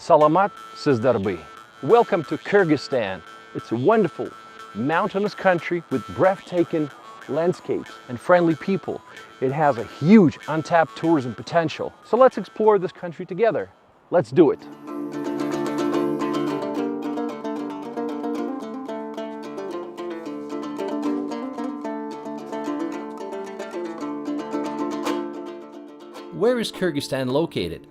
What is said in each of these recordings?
Salamat sizdarby. Welcome to Kyrgyzstan. It's a wonderful, mountainous country with breathtaking landscapes and friendly people. It has a huge untapped tourism potential. So let's explore this country together. Let's do it. Where is Kyrgyzstan located?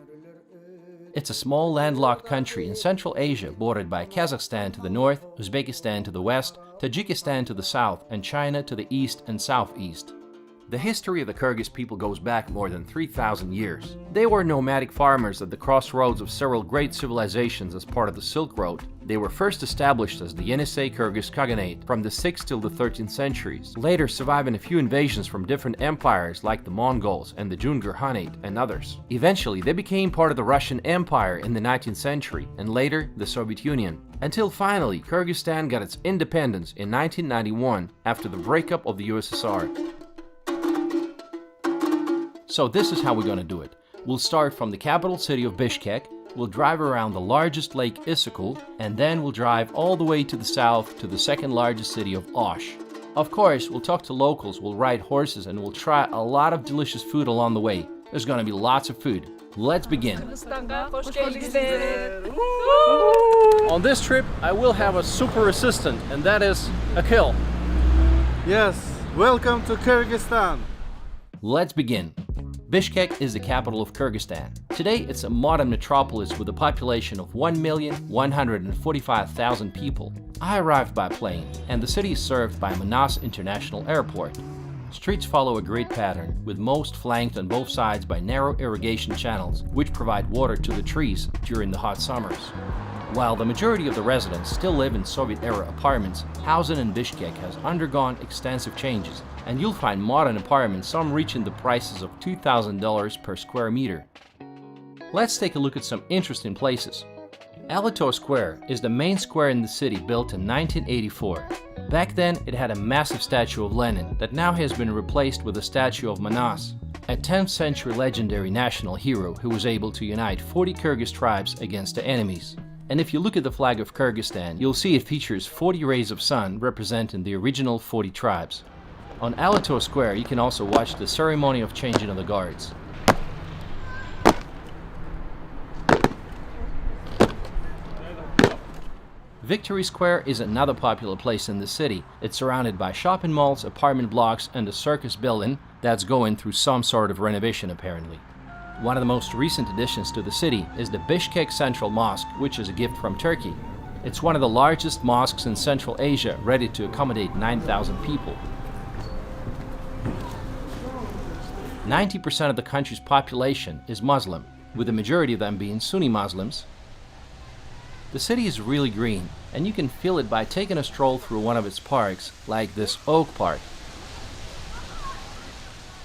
It's a small landlocked country in Central Asia bordered by Kazakhstan to the north, Uzbekistan to the west, Tajikistan to the south, and China to the east and southeast. The history of the Kyrgyz people goes back more than 3,000 years. They were nomadic farmers at the crossroads of several great civilizations as part of the Silk Road. They were first established as the Yenisei Kyrgyz Khaganate from the 6th till the 13th centuries, later surviving a few invasions from different empires like the Mongols and the Jungir Khanate and others. Eventually, they became part of the Russian Empire in the 19th century and later the Soviet Union. Until finally, Kyrgyzstan got its independence in 1991 after the breakup of the USSR. So this is how we're gonna do it. We'll start from the capital city of Bishkek, we'll drive around the largest lake Issyk, and then we'll drive all the way to the south to the second largest city of Osh. Of course, we'll talk to locals, we'll ride horses, and we'll try a lot of delicious food along the way. There's gonna be lots of food. Let's begin. On this trip, I will have a super assistant, and that is Akhil. Yes, welcome to Kyrgyzstan. Let's begin. Bishkek is the capital of Kyrgyzstan. Today, it's a modern metropolis with a population of 1,145,000 people. I arrived by plane, and the city is served by Manas International Airport. Streets follow a grid pattern, with most flanked on both sides by narrow irrigation channels, which provide water to the trees during the hot summers. While the majority of the residents still live in Soviet-era apartments, housing in Bishkek has undergone extensive changes, and you'll find modern apartments, some reaching the prices of $2,000 per square meter. Let's take a look at some interesting places. Alito Square is the main square in the city, built in 1984. Back then, it had a massive statue of Lenin that now has been replaced with a statue of Manas, a 10th century legendary national hero who was able to unite 40 Kyrgyz tribes against the enemies. And if you look at the flag of Kyrgyzstan, you'll see it features 40 rays of sun representing the original 40 tribes. On Alito Square, you can also watch the ceremony of changing of the guards. Victory Square is another popular place in the city. It's surrounded by shopping malls, apartment blocks, and a circus building that's going through some sort of renovation apparently. One of the most recent additions to the city is the Bishkek Central Mosque, which is a gift from Turkey. It's one of the largest mosques in Central Asia, ready to accommodate 9,000 people. 90% of the country's population is Muslim, with the majority of them being Sunni Muslims. The city is really green, and you can feel it by taking a stroll through one of its parks, like this Oak Park.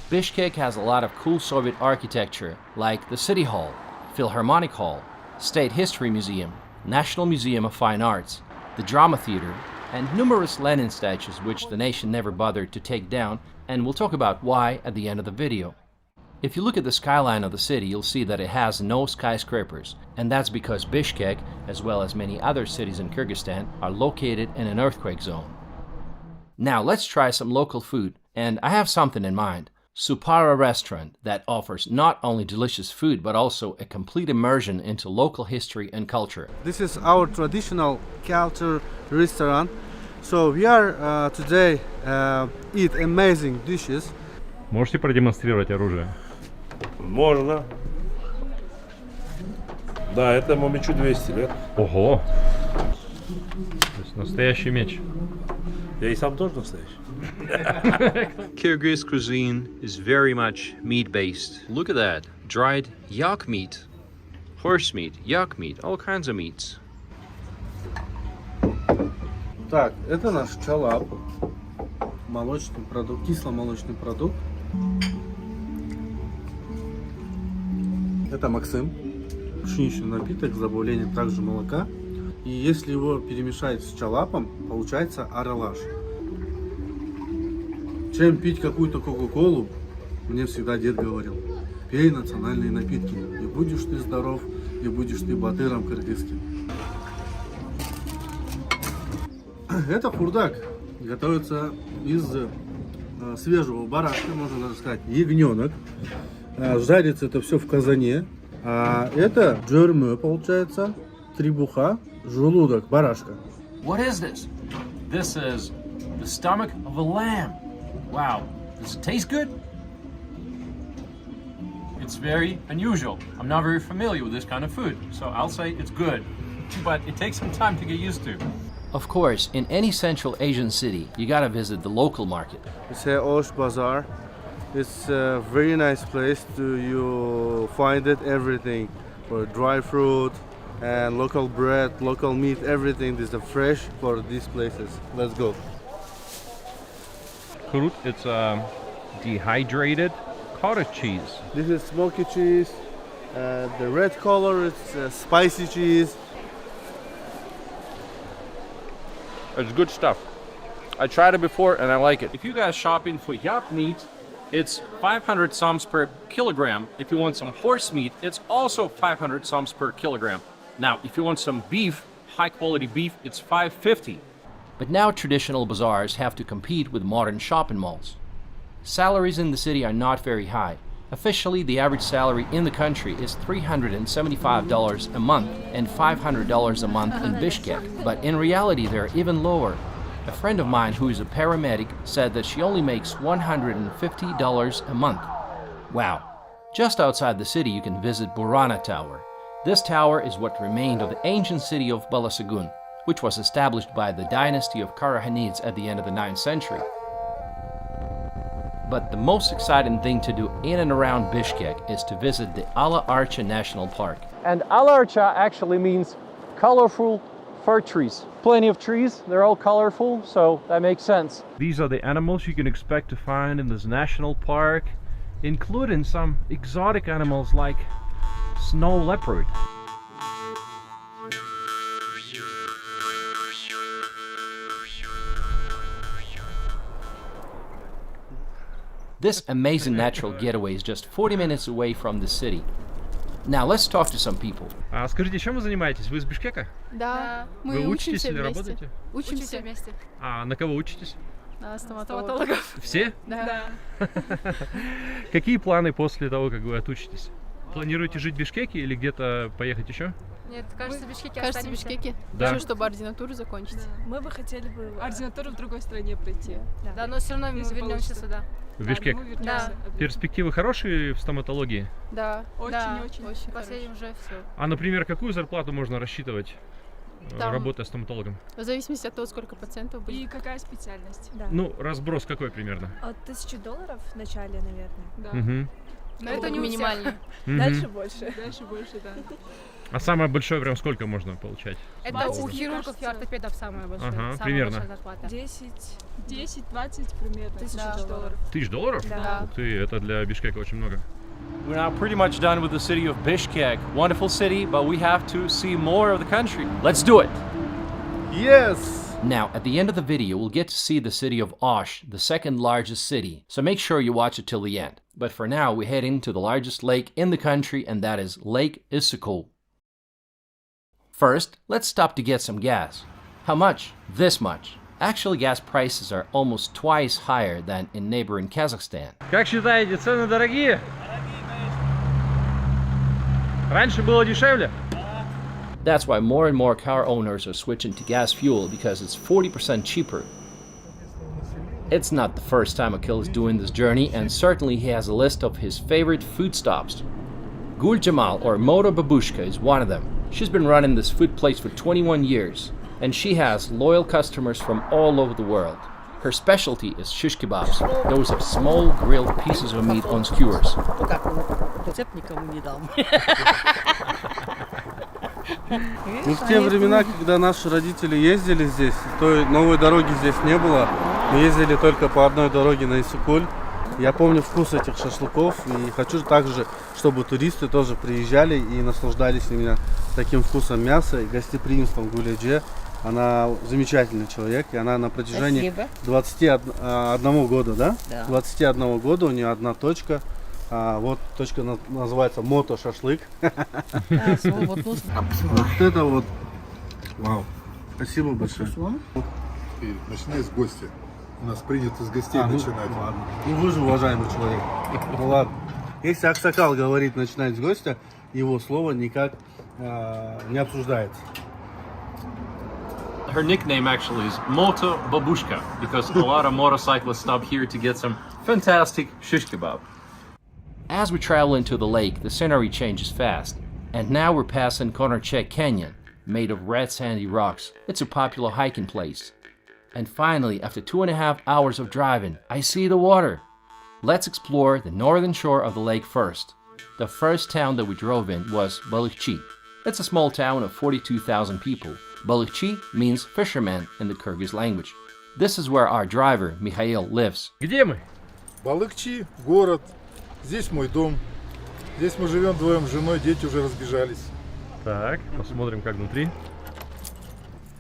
Bishkek has a lot of cool Soviet architecture, like the City Hall, Philharmonic Hall, State History Museum, National Museum of Fine Arts, the Drama Theater, and numerous Lenin statues which the nation never bothered to take down, and we'll talk about why at the end of the video. If you look at the skyline of the city, you'll see that it has no skyscrapers, and that's because Bishkek, as well as many other cities in Kyrgyzstan, are located in an earthquake zone. Now let's try some local food, and I have something in mind. Supara restaurant that offers not only delicious food but also a complete immersion into local history and culture. This is our traditional culture restaurant. So we are today eat amazing dishes. Можете продемонстрировать оружие? Можно. Да, этому мечу 200 лет. Ого! То есть настоящий меч. Я и сам тоже настоящий. Kyrgyz cuisine is very much meat-based. Look at that. Dried yak meat, horse meat, yak meat, all kinds of meats. Так, это наш чалап, молочный продукт, кисломолочный продукт. Это Максим, пшеничный напиток с добавлением также молока. И если его перемешать с чалапом, получается аралаш. Чем пить какую-то кока-колу, мне всегда дед говорил, пей национальные напитки, и будешь ты здоров, и если будешь ты батыром кыргызским. Это хурдак. Готовится из свежего барашка, можно даже сказать, ягненок. Жарится это все в казане. А это джермы, получается, требуха, желудок барашка. What is this? This is the stomach of a lamb. Wow. Does it taste good? It's very unusual. I'm not very familiar with this kind of food, so I'll say it's good. But it takes some time to get used to. Of course, in any Central Asian city, you gotta visit the local market. It's a Osh Bazaar. It's a very nice place you find it everything for dry fruit and local bread, local meat, everything is fresh for these places. Let's go. Крут, it's dehydrated cottage cheese. This is smoky cheese. The red color is spicy cheese. It's good stuff. I tried it before and I like it. If you guys shopping for yak meat, it's 500 soms per kilogram. If you want some horse meat, it's also 500 soms per kilogram. Now, if you want some beef, high quality beef, it's 550. But now traditional bazaars have to compete with modern shopping malls. Salaries in the city are not very high. Officially, the average salary in the country is $375 a month and $500 a month in Bishkek, but in reality they're even lower. A friend of mine who is a paramedic said that she only makes $150 a month. Wow. Just outside the city you can visit Burana Tower. This tower is what remained of the ancient city of Balasagun, which was established by the dynasty of Karahanids at the end of the 9th century. But the most exciting thing to do in and around Bishkek is to visit the Ala Archa National Park. And Ala Archa actually means colorful fir trees. Plenty of trees, they're all colorful, so that makes sense. These are the animals you can expect to find in this national park, including some exotic animals like snow leopard. This amazing natural getaway is just 40 minutes away from the city. Now let's talk to some people. А скажите, чем вы занимаетесь? Вы из Бишкека? Да, Вы мы учитесь учимся или вместе. работаете? Учимся вместе. А на кого учитесь? На стоматологов. Все? Да. Какие планы после того, как вы отучитесь? Планируете жить в Бишкеке или где-то поехать еще? Нет, кажется, в Бишкеке Кажется, в Бишкеке. Да. Хочу, чтобы ординатуру закончить. Мы бы хотели бы ординатуру в другой стране пройти. Да, но все равно мы Если вернемся получится. сюда. В Бишкек? Да. Перспективы хорошие в стоматологии? Да, Очень очень Последнем уже все. А, например, какую зарплату можно рассчитывать, Там- работая стоматологом? В зависимости от того, сколько пациентов будет. И какая специальность? да. Ну, разброс какой примерно? От $1000 в начале, наверное. Да. Мгм. Но это не минимально. Мгм. Дальше больше. Дальше больше, да. А самое большое прям сколько можно получать? Это у мне хирургов и кажется, ортопедов самое большое. Ага, самая примерно. большая зарплата. 10-20 примерно. $1000. $1000? Да. Ух ты, это для Бишкека очень много. We're now pretty much done with the city of Bishkek. Wonderful city, but we have to see more of the country. Let's do it! Yes! Now, at the end of the video, we'll get to see the city of Osh, the second largest city, so make sure you watch it till the end. But for now, we head into the largest lake in the country, and that is Lake Issyk. First, let's stop to get some gas. How much? This much. Actually, gas prices are almost twice higher than in neighboring Kazakhstan. Как считаете, цены дорогие? Раньше было дешевле? That's why more and more car owners are switching to gas fuel because it's 40% cheaper. It's not the first time Akil is doing this journey, and certainly he has a list of his favorite food stops. Gul Jamal, or Moto Babushka, is one of them. She's been running this food place for 21 years, and she has loyal customers from all over the world. Her specialty is shish kebabs. Those are small grilled pieces of meat on skewers. Рецепт никому не дам. Ну, в те времена, когда наши родители ездили здесь, то новой дороги здесь не было. Мы ездили только по одной дороге на Иссыкуль. Я помню вкус этих шашлыков и хочу также, чтобы туристы тоже приезжали и наслаждались именно таким вкусом мяса и гостеприимством Гулядже. Она замечательный человек, и она на протяжении Спасибо. 21 года, да? Да. 21 года у нее одна точка Вот точка называется мото-шашлык. Вот Вот это вот, вау, спасибо большое. И начинай с гостя. У нас принято с гостей начинать. Ладно. Ну вы же уважаемый человек. Ну ладно. Если Аксакал говорит начинать с гостя, его слово никак не обсуждается. Her nickname actually is Moto Babushka because a lot of motorcyclists stop here to get some fantastic shish kebab. As we travel into the lake, the scenery changes fast. And now we're passing Konarchek Canyon, made of red sandy rocks. It's a popular hiking place. And finally, after 2.5 hours of driving, I see the water. Let's explore the northern shore of the lake first. The first town that we drove in was Balıkçı. It's a small town of 42,000 people. Balıkçı means fisherman in the Kyrgyz language. This is where our driver, Mikhail, lives. Где мы? Балыкчи, город. Здесь мой дом. Здесь мы живем вдвоем с женой, дети уже разбежались. Так, посмотрим, как внутри.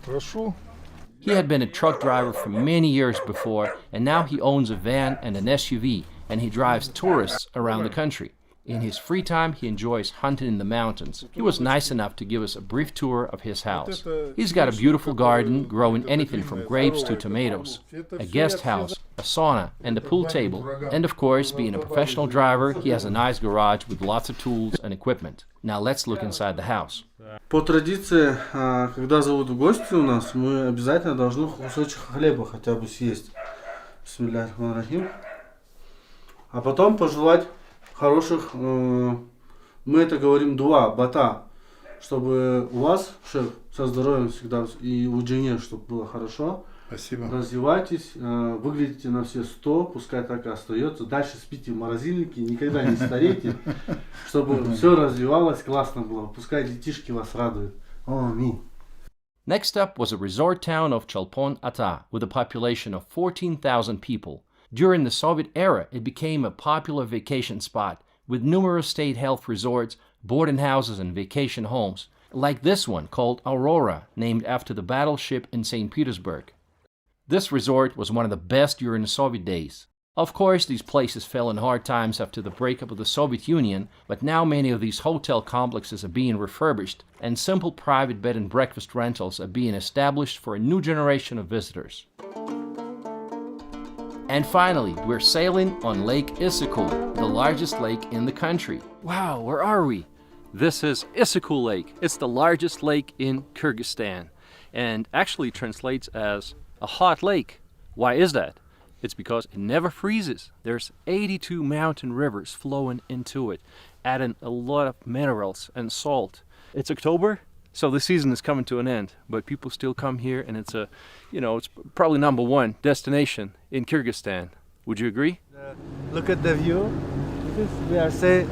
Прошу. He had been a truck driver for many years before, and now he owns a van and an SUV, and he drives tourists around the country. In his free time, he enjoys hunting in the mountains. He was nice enough to give us a brief tour of his house. He's got a beautiful garden growing anything from grapes to tomatoes, a guest house, a sauna, and a pool table. And of course, being a professional driver, he has a nice garage with lots of tools and equipment. Now let's look inside the house. По традиции, когда зовут в гости у нас, мы обязательно должны кусочек хлеба хотя бы съесть. Бисмилляхи-рахмани-рахим. А потом пожелать хороших, мы это говорим дуа, бата, чтобы у вас, шеф, со здоровьем всегда, и у жены, чтобы было хорошо. Спасибо. Развивайтесь, выглядите на все 100, пускай так и остается. Дальше спите в морозильнике, никогда не старейте, чтобы все развивалось, классно было. Пускай детишки вас радуют. Аминь. Next up was a resort town of Cholpon-Ata with a population of 14,000 people. During the Soviet era, it became a popular vacation spot with numerous state health resorts, boarding houses, and vacation homes, like this one called Aurora, named after the battleship in St. Petersburg. This resort was one of the best during the Soviet days. Of course, these places fell in hard times after the breakup of the Soviet Union, but now many of these hotel complexes are being refurbished, and simple private bed and breakfast rentals are being established for a new generation of visitors. And finally, we're sailing on Lake Issyk, the largest lake in the country. Wow, where are we? This is Issyk Lake. It's the largest lake in Kyrgyzstan, and actually translates as a hot lake. Why is that? It's because it never freezes. There's 82 mountain rivers flowing into it, adding a lot of minerals and salt. It's October, so the season is coming to an end, but people still come here, and it's it's probably #1 destination in Kyrgyzstan. Would you agree? Look at the view. We are say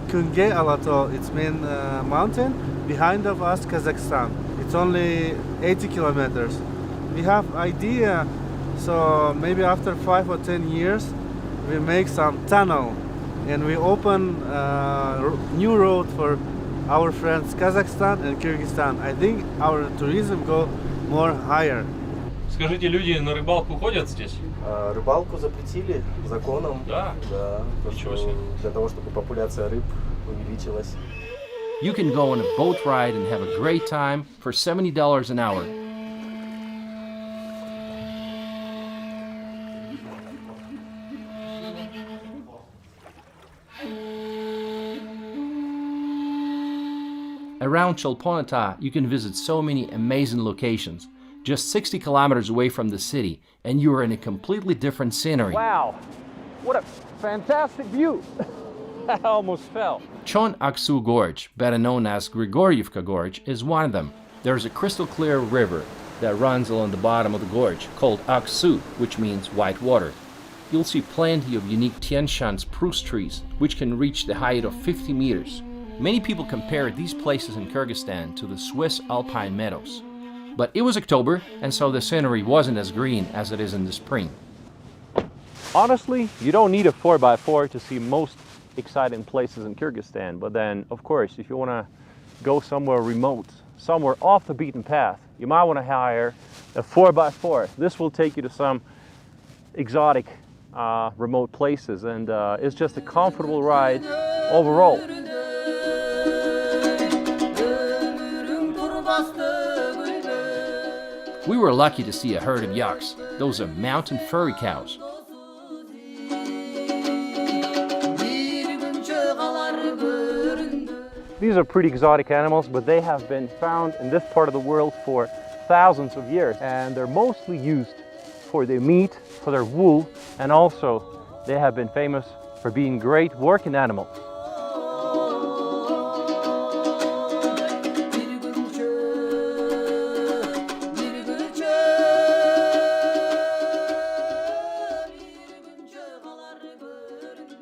Kunge Alato. It's main mountain. Behind of us, Kazakhstan. It's only 80 kilometers. We have idea, so maybe after 5 or 10 years, we make some tunnel, and we open new road for our friends Kazakhstan and Kyrgyzstan. I think our tourism go more higher. Скажите, люди на рыбалку ходят здесь? Рыбалку запретили законом. Да? Да. Ничего себе. Для того, чтобы популяция рыб увеличилась. You can go on a boat ride and have a great time for $70 an hour. Around Cholpon-Ata, you can visit so many amazing locations. Just 60 kilometers away from the city, and you are in a completely different scenery. Wow, what a fantastic view. I almost fell. Chon Aksu Gorge, better known as Grigorievka Gorge, is one of them. There's a crystal clear river that runs along the bottom of the gorge called Aksu, which means white water. You'll see plenty of unique Tian Shan spruce trees, which can reach the height of 50 meters. Many people compare these places in Kyrgyzstan to the Swiss alpine meadows. But it was October, and so the scenery wasn't as green as it is in the spring. Honestly, you don't need a 4x4 to see most exciting places in Kyrgyzstan. But then, of course, if you want to go somewhere remote, somewhere off the beaten path, you might want to hire a 4x4. This will take you to some exotic remote places, and it's just a comfortable ride overall. We were lucky to see a herd of yaks. Those are mountain furry cows. These are pretty exotic animals, but they have been found in this part of the world for thousands of years, and they're mostly used for their meat, for their wool, and also they have been famous for being great working animals.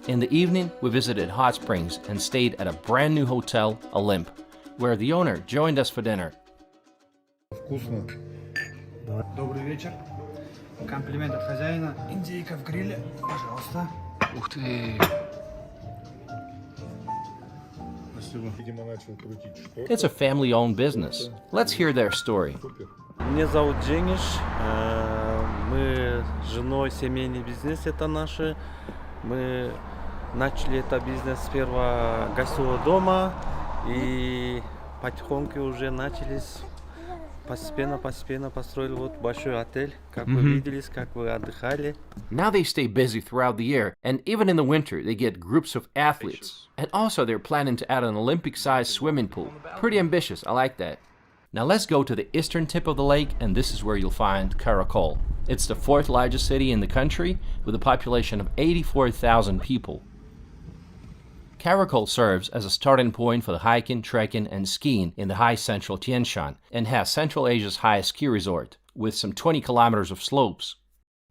In the evening, we visited hot springs and stayed at a brand new hotel, Olymp, where the owner joined us for dinner. Вкусно. Добрый вечер. Комплимент от хозяина. Индейка в гриле. Пожалуйста. Ух ты! Спасибо. Видимо, начал крутить что-то. It's a family-owned business. Let's hear their story. Меня зовут Денис. Мы с женой семейный бизнес это наше. Мы начали этот бизнес с первого гостевого дома и потихоньку уже начались постепенно построили вот большой отель, как вы видели, как вы отдыхали. Now they stay busy throughout the year, and even in the winter they get groups of athletes. And also they're planning to add an Olympic-sized swimming pool. Pretty ambitious, I like that. Now let's go to the eastern tip of the lake, and this is where you'll find Karakol. It's the 4th largest city in the country with a population of 84,000 people. Karakol serves as a starting point for the hiking, trekking, and skiing in the high central Tian Shan and has Central Asia's highest ski resort with some 20 kilometers of slopes.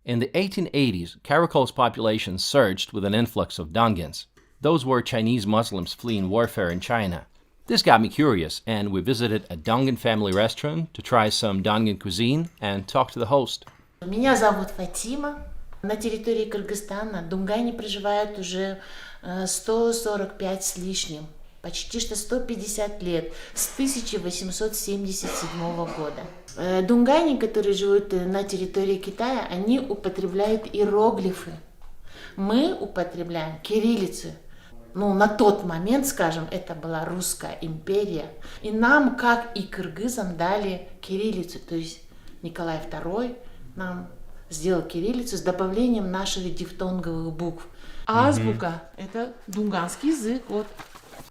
In the 1880s, Karakol's population surged with an influx of Dongans. Those were Chinese Muslims fleeing warfare in China. This got me curious, and we visited a Dongan family restaurant to try some Dongan cuisine and talk to the host. Меня зовут Фатима. На территории Кыргызстана дунгане проживают уже 145 с лишним, почти что 150 лет, с 1877 года. Дунгане, которые живут на территории Китая, они употребляют иероглифы. Мы употребляем кириллицу. Ну, на тот момент, скажем, это была Русская империя. И нам, как и кыргызам, дали кириллицу. То есть Николай II нам сделал кириллицу с добавлением наших дифтонговых букв. Азбука – это дунганский язык. Вот.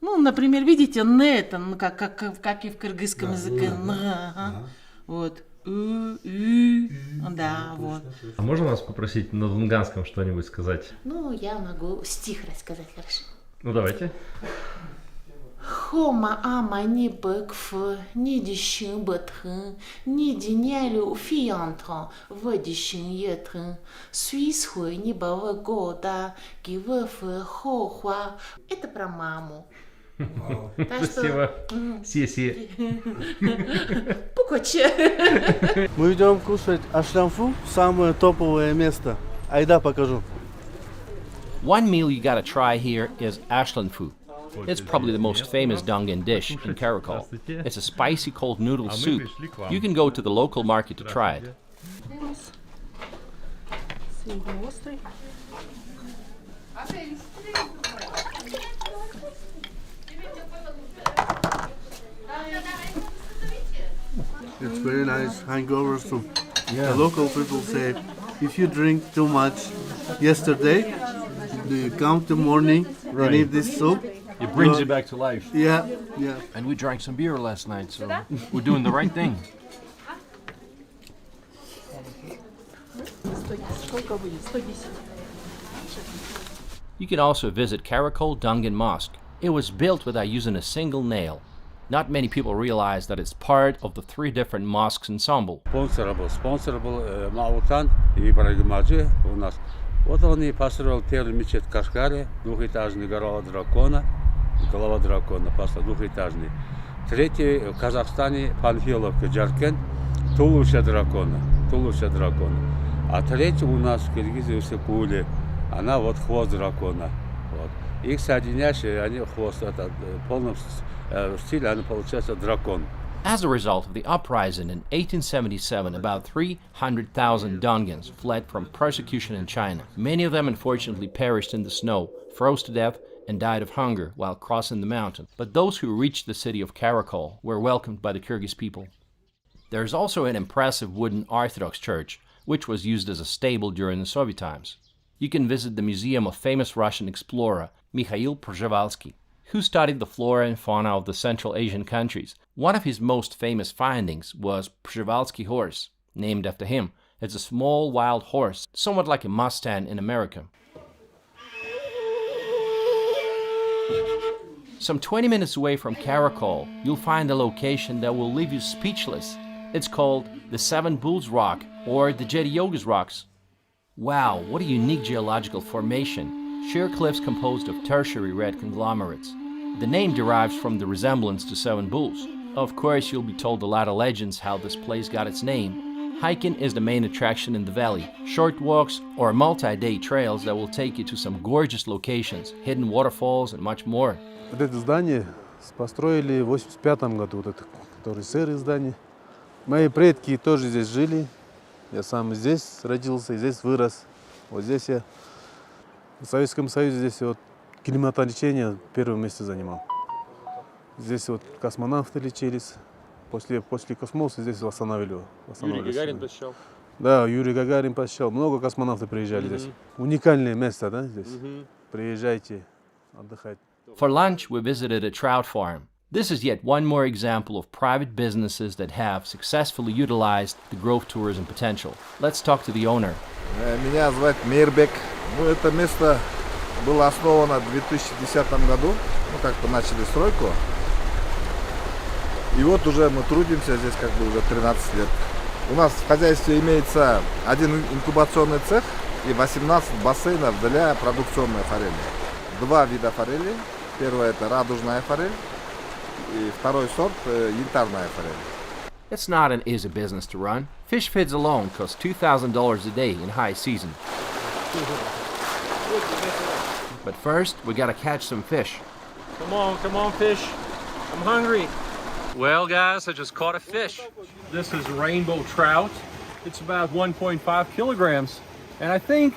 Ну, например, видите, «н» – это как и в кыргызском языке. Вот. Да, вот. А можно вас попросить на дунганском что-нибудь сказать? Ну, я могу стих рассказать, хорошо. Ну, давайте. Хома ама ни бэкф, ни дищин бэтхэн, ни динялю фиянтан, вэдищин етхэн, суис хуй ни бава года, гивэф хоуа. Это про маму. Спасибо. Си-си. Пукоче. Мы идем кушать ашлямфу, самое топовое место. Айда покажу. One meal you gotta try here is ashlanfu. It's probably the most famous Dongan dish in Karakol. It's a spicy cold noodle soup. You can go to the local market to try it. It's very nice hangovers too. The local people say if you drink too much yesterday, you come to morning and eat this soup. It brings you back to life. Yeah. And we drank some beer last night, so we're doing the right thing. You can also visit Karakol Dongan Mosque. It was built without using a single nail. Not many people realize that it's part of the 3 different mosques ensemble. Спонсор был Маутан и Ибрагимаджи у нас. Вот он и построил первый мечеть в Кашгаре, двухэтажный голова дракона, построил двухэтажный. Третий в Казахстане Панфиловка, Джаркен, туловище дракона. А третий у нас в Киргизии в Сыкуле, она вот хвост дракона. Вот. Их соединяешь, они хвост, это в полном стиле, они получается дракон. As a result of the uprising in 1877, about 300,000 Dongans fled from persecution in China. Many of them unfortunately perished in the snow, froze to death, and died of hunger while crossing the mountain. But those who reached the city of Karakol were welcomed by the Kyrgyz people. There is also an impressive wooden Orthodox church, which was used as a stable during the Soviet times. You can visit the museum of famous Russian explorer Mikhail Przhevalsky, who studied the flora and fauna of the Central Asian countries. One of his most famous findings was Przhevalsky horse, named after him. It's a small wild horse, somewhat like a Mustang in America. Some 20 minutes away from Karakol, you'll find a location that will leave you speechless. It's called the Seven Bulls Rock, or the Jetty Yogas Rocks. Wow, what a unique geological formation. Sheer cliffs composed of tertiary red conglomerates. The name derives from the resemblance to seven bulls. Of course, you'll be told a lot of legends how this place got its name. Hiking is the main attraction in the valley. Short walks or multi-day trails that will take you to some gorgeous locations, hidden waterfalls and much more. Вот это здание построили в 1985 году, вот это, которое серое здание. Мои предки тоже здесь жили. Я сам здесь родился, здесь вырос. Вот здесь я в Советском Союзе здесь вот климатолечение первое место занимал. Здесь вот космонавты лечились. После космоса здесь восстанавливали. Юрий Гагарин посещал? Да, Юрий Гагарин посещал. Много космонавтов приезжали здесь. Уникальное место, да, здесь. Приезжайте отдыхать. For lunch, we visited a trout farm. This is yet one more example of private businesses that have successfully utilized the growth tourism potential. Let's talk to the owner. Меня зовут Мирбек. Это место было основано в 2010 году. Как-то начали стройку. И вот уже мы трудимся здесь как бы уже 13 лет. У нас в хозяйстве имеется один инкубационный цех и 18 бассейнов для продукционной форели. Два вида форели. Первое это радужная форель. И второй сорт янтарная форель. It's not an easy business to run. Fish feeds alone cost $2,000 a day in high season. But first, we gotta catch some fish. Come on, fish. I'm hungry. Well, guys, I just caught a fish. This is rainbow trout. It's about 1.5 kilograms. And I think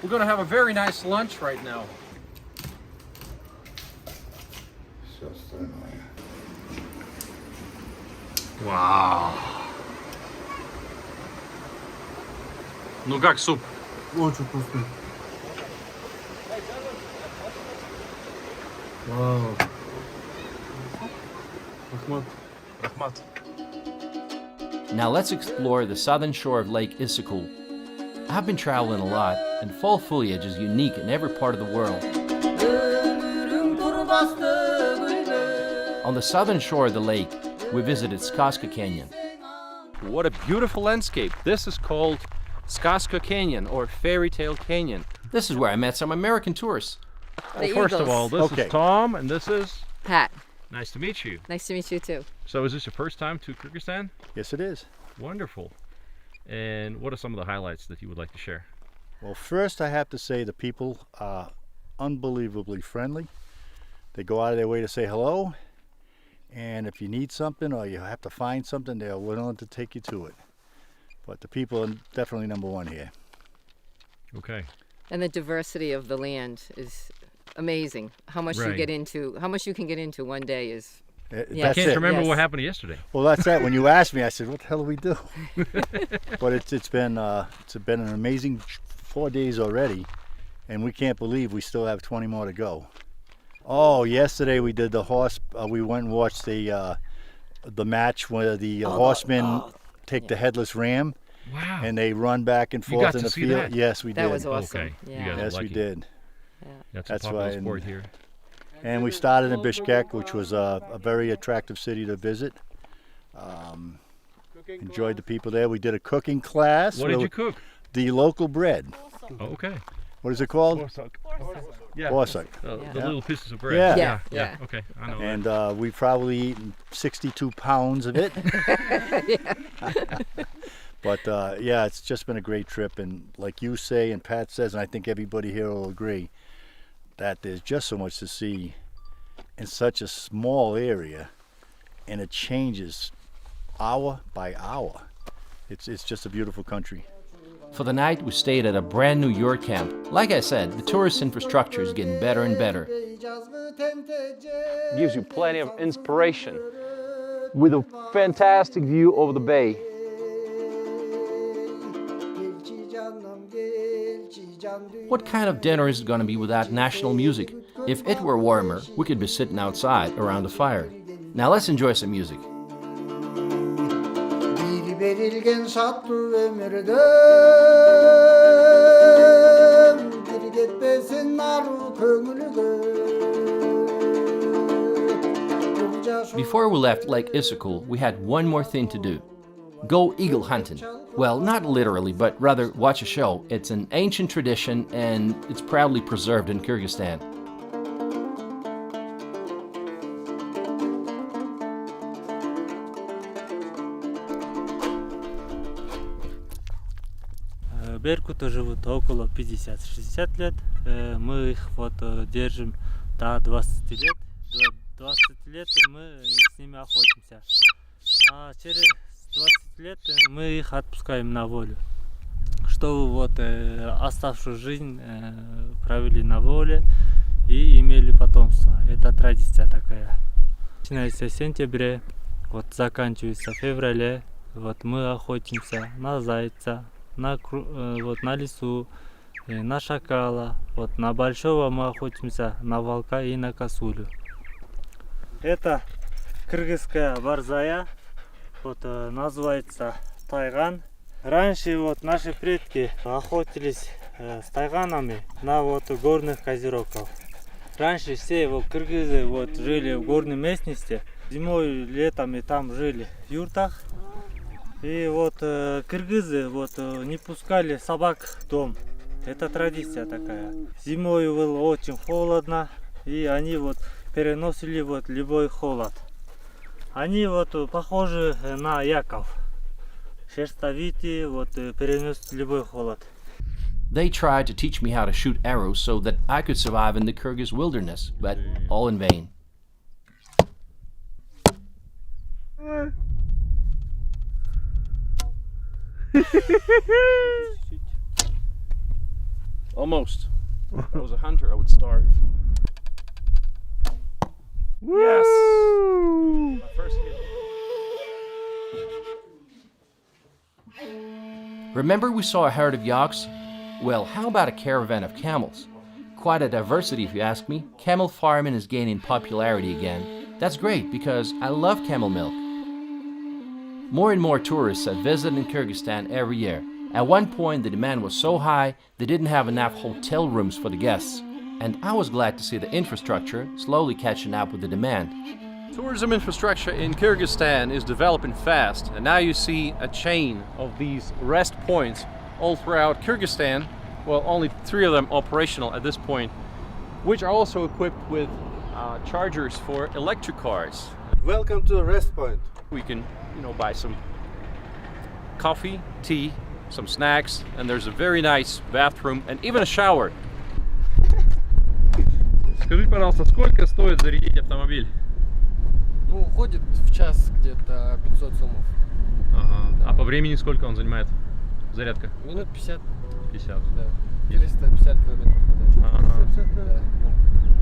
we're gonna have a very nice lunch right now. Вау! Ну как суп? Очень вкусный. Вау. Рахмат. Now let's explore the southern shore of Lake Issyk. I've been traveling a lot, and fall foliage is unique in every part of the world. On the southern shore of the lake, we visited Skaska Canyon. What a beautiful landscape. This is called Skaska Canyon or Fairy Tale Canyon. This is where I met some American tourists. Well, first of all, this is Tom and this is Pat. Nice to meet you. Nice to meet you too. So is this your first time to Kyrgyzstan? Yes, it is. Wonderful. And what are some of the highlights that you would like to share? Well, first I have to say the people are unbelievably friendly. They go out of their way to say hello. And if you need something or you have to find something, they're willing to take you to it. But the people are definitely number one here. Okay. And the diversity of the land is amazing. How much you get into, how much you can get into one day is. I can't remember what happened yesterday. Well, that's that. When you asked me, I said, "What the hell do we do?" But it's been an amazing 4 days already, and we can't believe we still have 20 more to go. Oh, yesterday we did the horse. We went and watched the match where the horsemen take the headless ram. Wow. And they run back and forth in the field. That? Yes, we did. That was awesome. Okay. Yeah. Yes, we did. Yeah. That's a popular sport here. And we started in Biškek, which was a very attractive city to visit. Enjoyed the people there. We did a cooking class. What did you cook? The local bread. Oh, okay. What is it called? Yeah. Borsak. The little pieces of bread. Yeah. Okay, I know. And we've probably eaten 62 pounds of it. But yeah, it's just been a great trip. And like you say and Pat says, and I think everybody here will agree, that there's just so much to see in such a small area, and it changes hour by hour. It's just a beautiful country. For the night, we stayed at a brand new yurt camp. Like I said, the tourist infrastructure is getting better and better. It gives you plenty of inspiration with a fantastic view over the bay. What kind of dinner is it going to be without national music? If it were warmer, we could be sitting outside around a fire. Now let's enjoy some music. Before we left Lake Issyk, we had one more thing to do. Go eagle hunting. Well, not literally, but rather watch a show. It's an ancient tradition and it's proudly preserved in Kyrgyzstan. Беркуты живут около 50-60 лет. Мы их вот держим до 20 лет. 20 лет мы с ними охотимся. А через 20 лет мы их отпускаем на волю. Чтобы вот оставшую жизнь провели на воле и имели потомство. Это традиция такая. Начинается в сентябре, вот заканчивается в феврале. Вот мы охотимся на зайца, вот на лису, на шакала. Вот на большого мы охотимся на волка и на косулю. Это кыргызская борзая, вот называется тайган. Раньше вот наши предки охотились с тайганами на вот горных козерогов. Раньше все вот кыргызы вот жили в горной местности, зимой, летом и там жили в юртах. И вот кыргызы вот не пускали собак в дом. Это традиция такая. Зимой было очень холодно, и они вот переносили вот любой холод. Они вот похожи на яков. Шерстовитые, вот переносят любой холод. They tried to teach me how to shoot arrows so that I could survive in the Kyrgyz wilderness, but all in vain. Almost. If I was a hunter, I would starve. Yes! My first hit. Remember we saw a herd of yaks? Well, how about a caravan of camels? Quite a diversity if you ask me. Camel farming is gaining popularity again. That's great because I love camel milk. More and more tourists are visiting Kyrgyzstan every year. At one point the demand was so high they didn't have enough hotel rooms for the guests. And I was glad to see the infrastructure slowly catching up with the demand. Tourism infrastructure in Kyrgyzstan is developing fast, and now you see a chain of these rest points all throughout Kyrgyzstan. Well, only 3 of them operational at this point, which are also equipped with chargers for electric cars. Welcome to the rest point. We can, buy some coffee, tea, some snacks, and there's a very nice bathroom and even a shower. Скажите, пожалуйста, сколько стоит зарядить автомобиль? Ну, уходит в час где-то 500 сомов. Ага. А по времени сколько он занимает? Зарядка? Минут 50. 50. Да. 450 километров ходить. Ага. 450, да.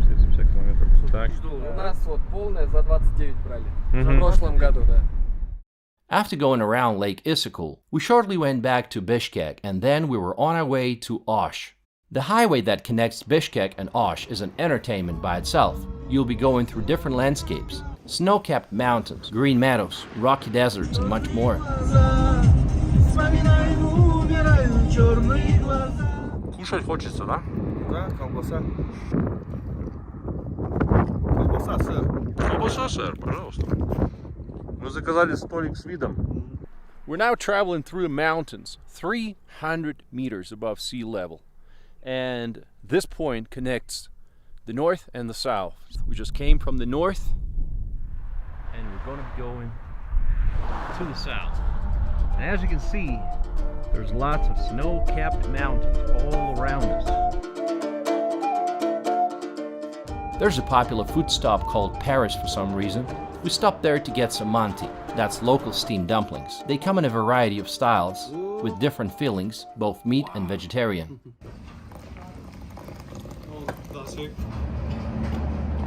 450 километров. Так. У нас вот полная за 29 брали. В прошлом году, да. After going around Lake Issyk, we shortly went back to Bishkek and then we were on our way to Osh. The highway that connects Bishkek and Osh is an entertainment by itself. You'll be going through different landscapes, snow-capped mountains, green meadows, rocky deserts, and much more. Кушать хочется, да? Да, колбаса. Колбаса, сыр. Колбаса, сыр, пожалуйста. Мы заказали столик с видом. We're now traveling through the mountains, 300 meters above sea level. And this point connects the north and the south. We just came from the north, and we're going to be going to the south. And as you can see, there's lots of snow-capped mountains all around us. There's a popular food stop called Paris for some reason. We stopped there to get some manti, that's local steamed dumplings. They come in a variety of styles, with different fillings, both meat and vegetarian.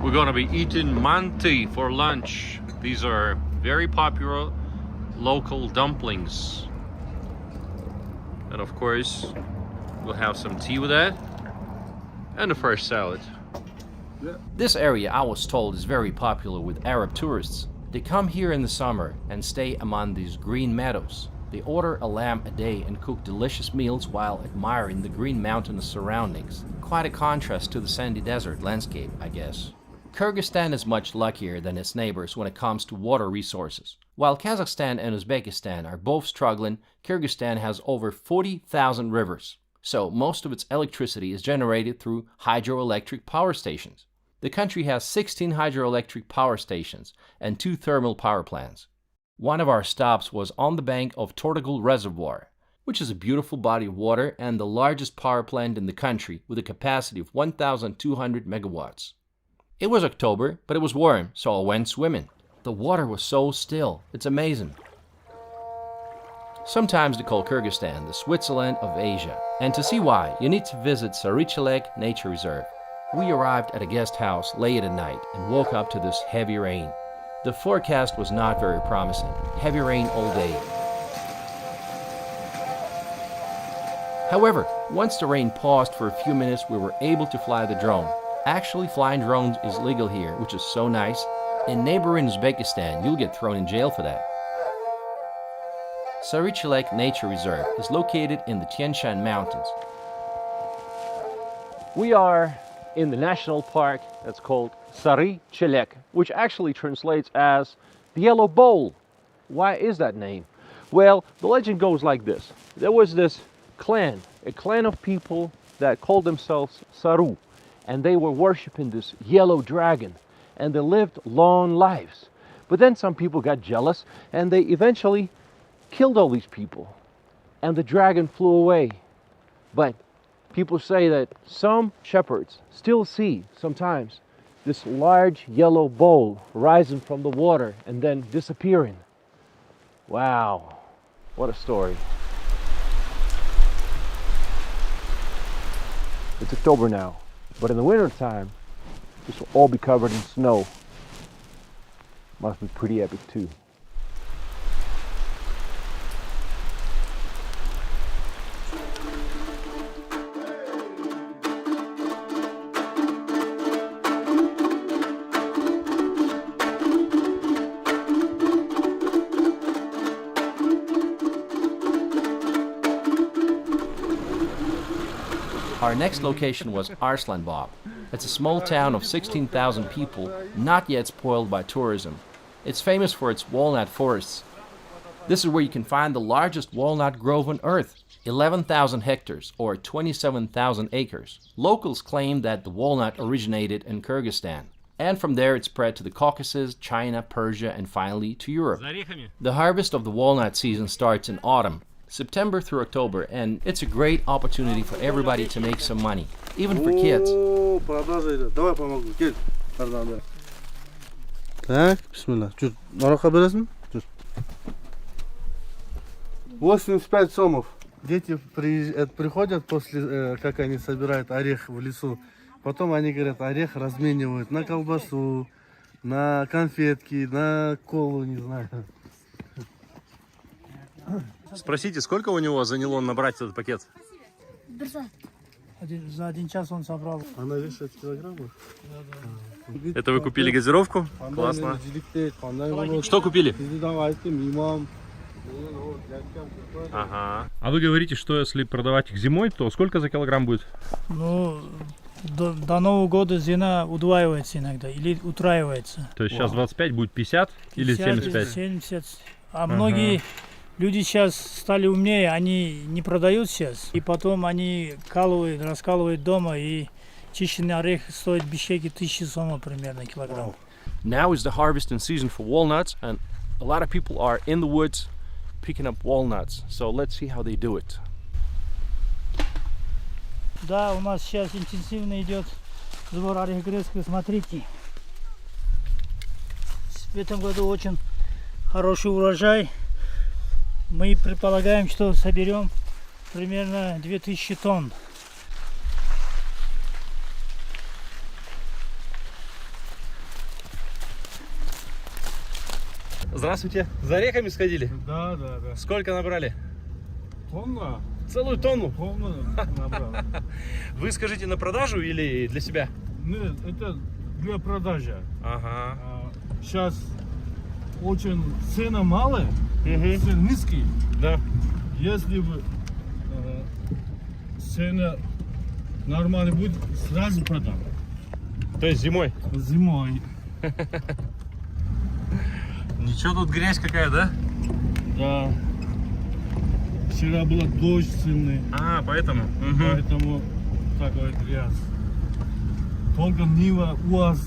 We're gonna be eating manti for lunch. These are very popular local dumplings. And of course, we'll have some tea with that and a fresh salad. This area, I was told, is very popular with Arab tourists. They come here in the summer and stay among these green meadows. They order a lamb a day and cook delicious meals while admiring the green mountainous surroundings. Quite a contrast to the sandy desert landscape, I guess. Kyrgyzstan is much luckier than its neighbors when it comes to water resources. While Kazakhstan and Uzbekistan are both struggling, Kyrgyzstan has over 40,000 rivers. So most of its electricity is generated through hydroelectric power stations. The country has 16 hydroelectric power stations and 2 thermal power plants. One of our stops was on the bank of Tortugul Reservoir, which is a beautiful body of water and the largest power plant in the country with a capacity of 1,200 megawatts. It was October, but it was warm, so I went swimming. The water was so still, it's amazing. Sometimes they call Kyrgyzstan the Switzerland of Asia, and to see why, you need to visit Sarichelek Nature Reserve. We arrived at a guest house late at night and woke up to this heavy rain. The forecast was not very promising, heavy rain all day. However, once the rain paused for a few minutes, we were able to fly the drone. Actually, flying drones is legal here, which is so nice. In neighboring Uzbekistan, you'll get thrown in jail for that. Sarichelek Nature Reserve is located in the Tian Shan Mountains. We are in the national park that's called Sarichelek, which actually translates as the Yellow Bowl. Why is that name? Well, the legend goes like this. There was this clan, a clan of people that called themselves Saru, and they were worshiping this yellow dragon, and they lived long lives. But then some people got jealous, and they eventually killed all these people, and the dragon flew away. But people say that some shepherds still see sometimes this large yellow bowl rising from the water and then disappearing. Wow, what a story. It's October now, but in the winter time, this will all be covered in snow. Must be pretty epic too. Our next location was Arslanbab. It's a small town of 16,000 people, not yet spoiled by tourism. It's famous for its walnut forests. This is where you can find the largest walnut grove on earth, 11,000 hectares or 27,000 acres. Locals claim that the walnut originated in Kyrgyzstan, and from there it spread to the Caucasus, China, Persia, and finally to Europe. The harvest of the walnut season starts in autumn, September through October, and it's a great opportunity for everybody to make some money, even for kids. Так, бисмилlah. Чуть нараха бересің? Чуть. 85 сомов. Дети приходят после, как они собирают орех в лесу. Потом они говорят, орех разменивают на колбасу, на конфетки, на колу, не знаю. Спросите, сколько у него заняло набрать этот пакет? За 1 час он собрал. Она весит килограммов? Это вы купили газировку? Классно. Что купили? Ага. А вы говорите, что если продавать их зимой, то сколько за килограмм будет? Ну, до Нового года цена удваивается иногда или утраивается. То есть сейчас 25, будет 50 или 75? 70. А многие люди сейчас стали умнее, они не продают сейчас. И потом они раскалывают дома, и чищенный орех стоит в Бишкеке 1000 сомов примерно килограмм. Now is the harvesting season for walnuts, and a lot of people are in the woods picking up walnuts. So let's see how they do it. Да, у нас сейчас интенсивно идет сбор орехогрызка. Смотрите, с этом году очень хороший урожай. Мы предполагаем, что соберем примерно 2000 тонн. Здравствуйте. За орехами сходили? Да. Сколько набрали? Тонна? Целую тонну? Тонну набрал. Вы скажите, на продажу или для себя? Нет, это для продажи. Ага. Сейчас очень цена малая, Мгм. цена низкие. Да. Если бы цена нормально будет, сразу продам. То есть зимой? Зимой. Ничего, тут грязь какая, да? Да. Вчера был дождь сильный. А, поэтому? Поэтому такой грязь. Только Нива, УАЗ.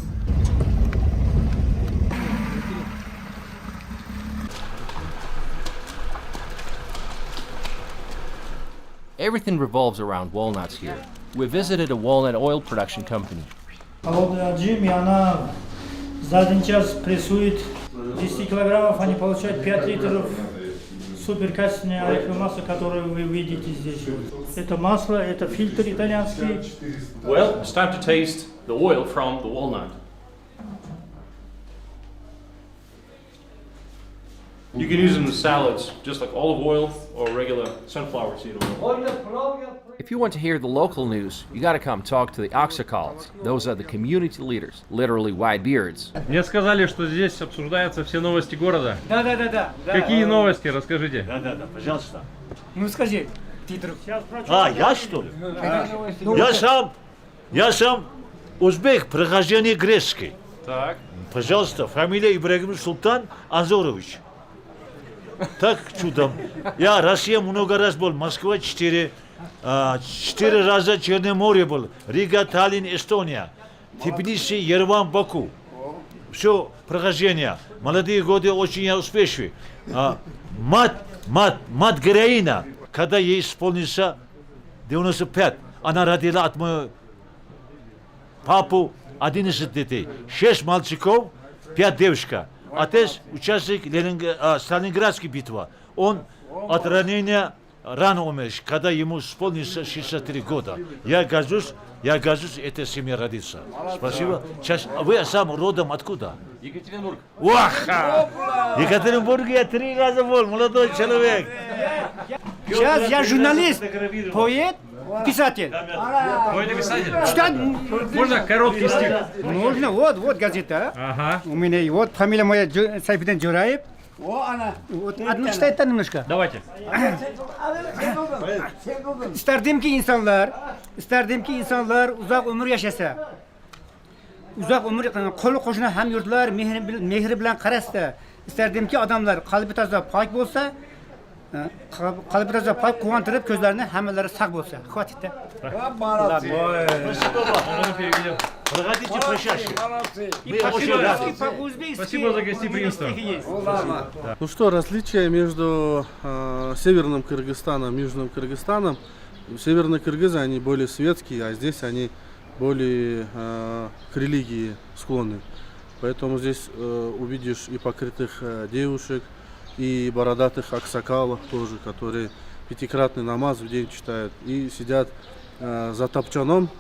Everything revolves around walnuts here. We visited a walnut oil production company. Холодная отжим, и она за один час прессует 10 килограммов, они получают 5 литров суперкачественной ореховой массы, которую вы видите здесь. Это масло, это фильтр итальянский. Well, it's time to taste the oil from the walnut. You can use it in the salads, just like olive oil or regular sunflower seed oil. If you want to hear the local news, you gotta come talk to the Oxacals. Those are the community leaders, literally whitebeards. Мне сказали, что здесь обсуждаются все новости города. Да. Какие новости? Расскажите. Да, пожалуйста. Ну скажи, ты друг. Я что ли? Я сам узбек, прохождение греческий. Так. Пожалуйста, фамилия Ибрагим Султан Азорович. Так чудом. Я Россия много раз был, Москва 4 раза Черное море был, Рига, Таллин, Эстония, Тбилиси, Ереван, Баку. Все прохождение. Молодые годы очень успешные. Мать героина, когда ей исполнится 95, она родила от моего папу 11 детей, 6 мальчиков, 5 девушек. Отец участник Сталинградской битвы. Он от ранения рано умер, когда ему исполнилось 63 года. Я горжусь, этой семье родиться. Спасибо. Сейчас, вы сам родом откуда? Екатеринбург. Ваха! Екатеринбург я 3 раза был, молодой человек. Сейчас я журналист, поэт, писатель. Поэт и писатель? Читать? Можно короткий стих? Можно, вот газета. Ага. У меня вот фамилия моя Сайфиден Джураев. Вот одну читает немножко. Давайте. İsterdim ki insanlar uzak ömür yaşasa. Uzak ömür, kolu koşuna hem yurtlar mehri bilen karasta. İsterdim ki adamlar kalbi taza pak bolsa, kalbi taza pak kuvandırıp gözlerini hemeleri sak bolsa. Хватит. Проходите почаще. Спасибо за гостеприимство. Ну что, различия между северным Кыргызстаном и южным Кыргызстаном. Северные кыргызы, они более светские, а здесь они более к религии склонны. Поэтому здесь увидишь и покрытых девушек, и бородатых аксакалов тоже, которые пятикратный намаз в день читают и сидят за топчаном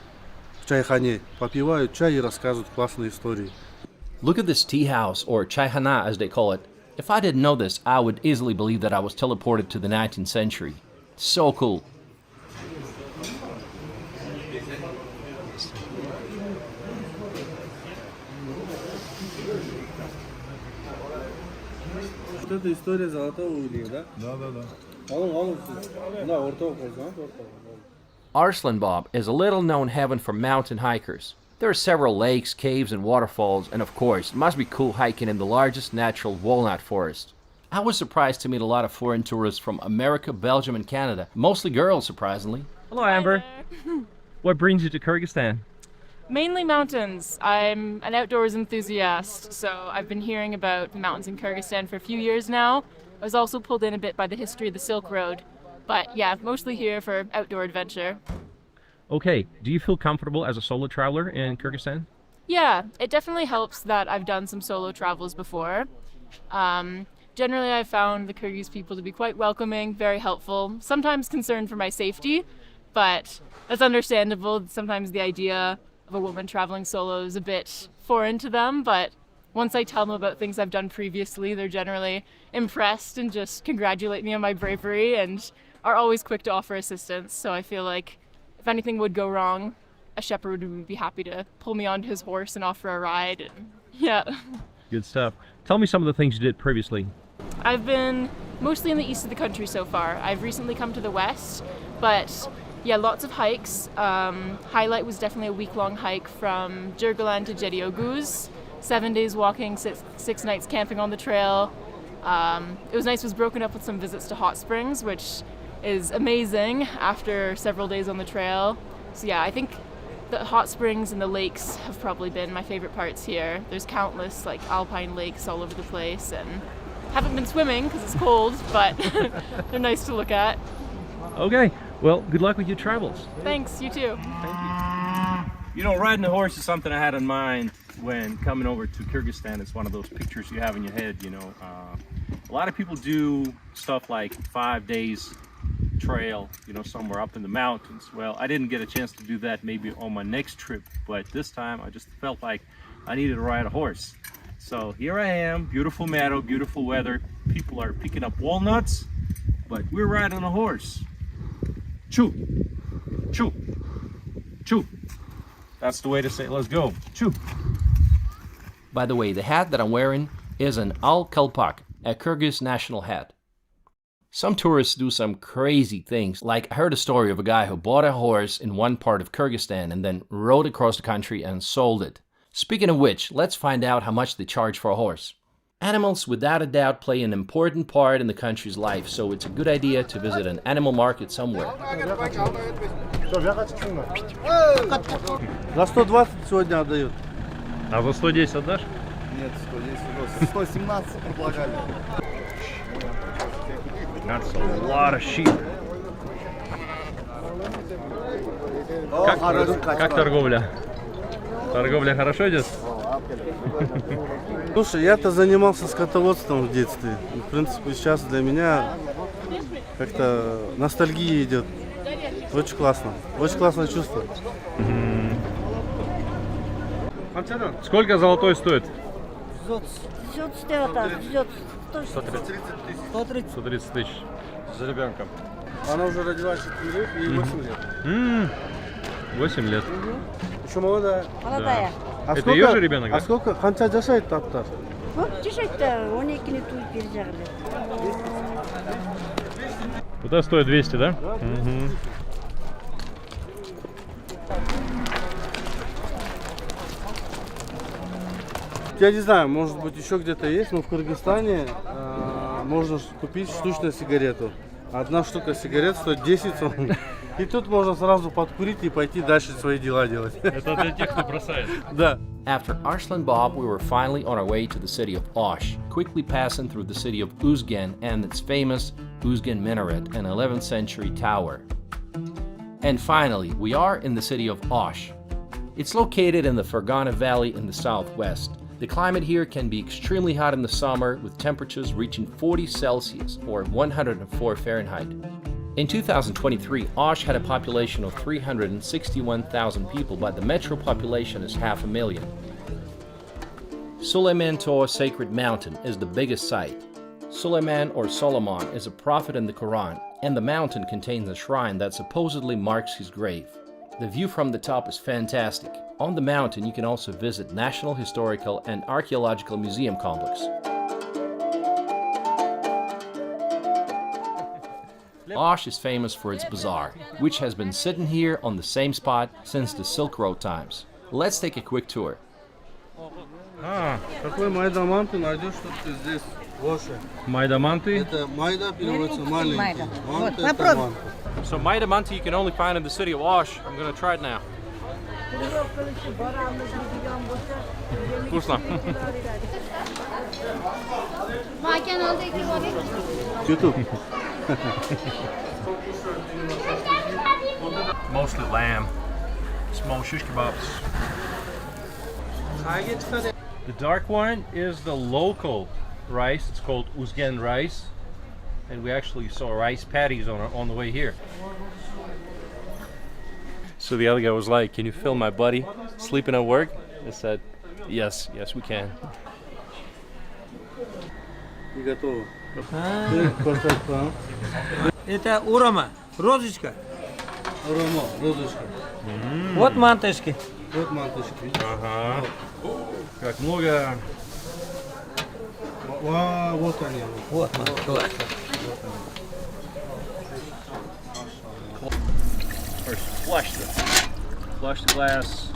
в чайхане, попивают чай и рассказывают классные истории. Look at this tea house, or chayhana as they call it. If I didn't know this, I would easily believe that I was teleported to the 19th century. So cool. Вот эта история золотого улья, да? Да. Arslan Bob is a little-known heaven for mountain hikers. There are several lakes, caves, and waterfalls, and of course, it must be cool hiking in the largest natural walnut forest. I was surprised to meet a lot of foreign tourists from America, Belgium, and Canada, mostly girls, surprisingly. Hello, Amber. What brings you to Kyrgyzstan? Mainly mountains. I'm an outdoors enthusiast, so I've been hearing about the mountains in Kyrgyzstan for a few years now. I was also pulled in a bit by the history of the Silk Road, but yeah, mostly here for outdoor adventure. Okay, do you feel comfortable as a solo traveler in Kyrgyzstan? Yeah, it definitely helps that I've done some solo travels before. Generally, I've found the Kyrgyz people to be quite welcoming, very helpful, sometimes concerned for my safety, but that's understandable. Sometimes the idea of a woman traveling solo is a bit foreign to them, but once I tell them about things I've done previously, they're generally impressed and just congratulate me on my bravery and are always quick to offer assistance. So I feel like if anything would go wrong, a shepherd would be happy to pull me onto his horse and offer a ride. And yeah. Good stuff. Tell me some of the things you did previously. I've been mostly in the east of the country so far. I've recently come to the west, but yeah, lots of hikes. Highlight was definitely a week-long hike from Jurgalan to Jedioguz. 7 days walking, six nights camping on the trail. It was nice. It was broken up with some visits to hot springs, which is amazing after several days on the trail. So yeah, I think the hot springs and the lakes have probably been my favorite parts here. There's countless like alpine lakes all over the place, and haven't been swimming because it's cold, but they're nice to look at. Okay, well, good luck with your travels. Thanks, you too. You know, riding a horse is something I had in mind when coming over to Kyrgyzstan. It's one of those pictures you have in your head, you know. A lot of people do stuff like 5 days trail, you know, somewhere up in the mountains. Well, I didn't get a chance to do that maybe on my next trip, but this time I just felt like I needed to ride a horse. So here I am, beautiful meadow, beautiful weather. People are picking up walnuts, but we're riding a horse. Choo, choo, choo. That's the way to say it. Let's go. Choo. By the way, the hat that I'm wearing is an al-kalpak, a Kyrgyz national hat. Some tourists do some crazy things, like I heard a story of a guy who bought a horse in one part of Kyrgyzstan and then rode across the country and sold it. Speaking of which, let's find out how much they charge for a horse. Animals without a doubt play an important part in the country's life, so it's a good idea to visit an animal market somewhere. За 120 сегодня отдают. А за 110 отдашь? Нет, 110 117 предлагали. That's a lot of sheep. Как торговля? Торговля хорошо идет? Слушай, я-то занимался скотоводством в детстве. И, в принципе, сейчас для меня как-то ностальгия идет. Очень классно. Очень классное чувство. Сколько золотой стоит? 130 тысяч. За ребенком. Она уже родила 4 и 8 лет. 8 лет. Еще молодая. Да. Это ее же ребенок? А сколько? Қанша жашайды таптар? Жашайды, 12-ні туып бер жағылы. Вот это стоит 200, да? Угу. Я не знаю, может быть еще где-то есть, но в Кыргызстане можно купить штучную сигарету. Одна штука сигарет стоит 10 сом. И тут можно сразу подкурить и пойти дальше свои дела делать. Это для тех, кто бросает. Да. After Arslan Bob, we were finally on our way to the city of Osh, quickly passing through the city of Uzgen and its famous Uzgen Minaret, an 11th century tower. And finally, we are in the city of Osh. It's located in the Fergana Valley in the southwest. The climate here can be extremely hot in the summer, with temperatures reaching 40 Celsius or 104 Fahrenheit. In 2023, Osh had a population of 361,000 people, but the metro population is 500,000. Suleiman Tor Sacred Mountain is the biggest site. Suleiman or Solomon is a prophet in the Quran, and the mountain contains a shrine that supposedly marks his grave. The view from the top is fantastic. On the mountain, you can also visit National Historical and Archaeological Museum complex. Osh is famous for its bazaar, which has been sitting here on the same spot since the Silk Road times. Let's take a quick tour. Такой майдаман ты найдешь только здесь, в Оше. Майдаманты? Это майда переводится маленький. Манты это Попробуй. манты. So Maidamanti you can only find in the city of Osh. I'm going to try it now. Вкусно. YouTube. Mostly lamb. Small shish kebabs. The dark one is the local rice. It's called uzgen rice. And we actually saw rice patties on the way here. So the other guy was like, "Can you film my buddy sleeping at work?" I said, yes, we can. И готово. Это урома, розочка. Урома, розочка. Вот мантышки. Вот мантышки, видишь? Ага. Как много. Вот они. Вот мантышки. First, flush the glass.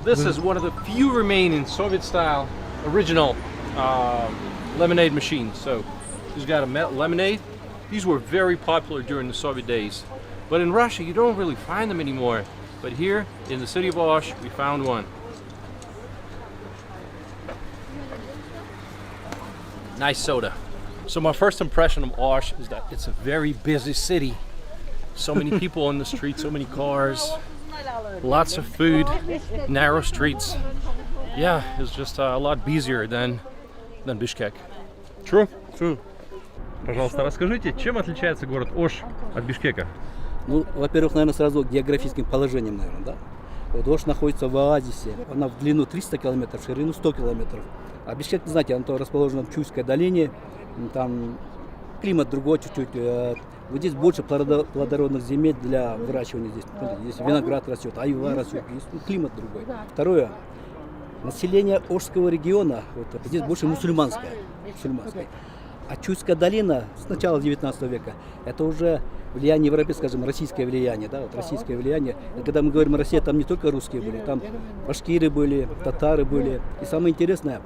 This is one of the few remaining Soviet-style original lemonade machines. So he's got a lemonade. These were very popular during the Soviet days. But in Russia, you don't really find them anymore. But here in the city of Osh, we found one. Nice soda. So my first impression of Osh is that it's a very busy city. So many people on the street, so many cars, lots of food, narrow streets. Yeah, it's just a lot busier than Bishkek. True? True. Пожалуйста, расскажите, чем отличается город Ош от Бишкека? Ну, во-первых, наверное, сразу географическим положением, наверное, да? Вот Ош находится в оазисе. Она в длину 300 километров, в ширину 100 километров. А Бишкек, знаете, он расположен в Чуйской долине. Там климат другой чуть-чуть. Вот здесь больше плодородных земель для выращивания. Здесь виноград растет, айва растет. Климат другой. Второе. Население Ошского региона, вот, здесь больше мусульманское. А Чуйская долина с начала 19 века, это уже влияние европейское, скажем, российское влияние, да, вот российское влияние. И когда мы говорим Россия, там не только русские были, там башкиры были, татары были. И самое интересное,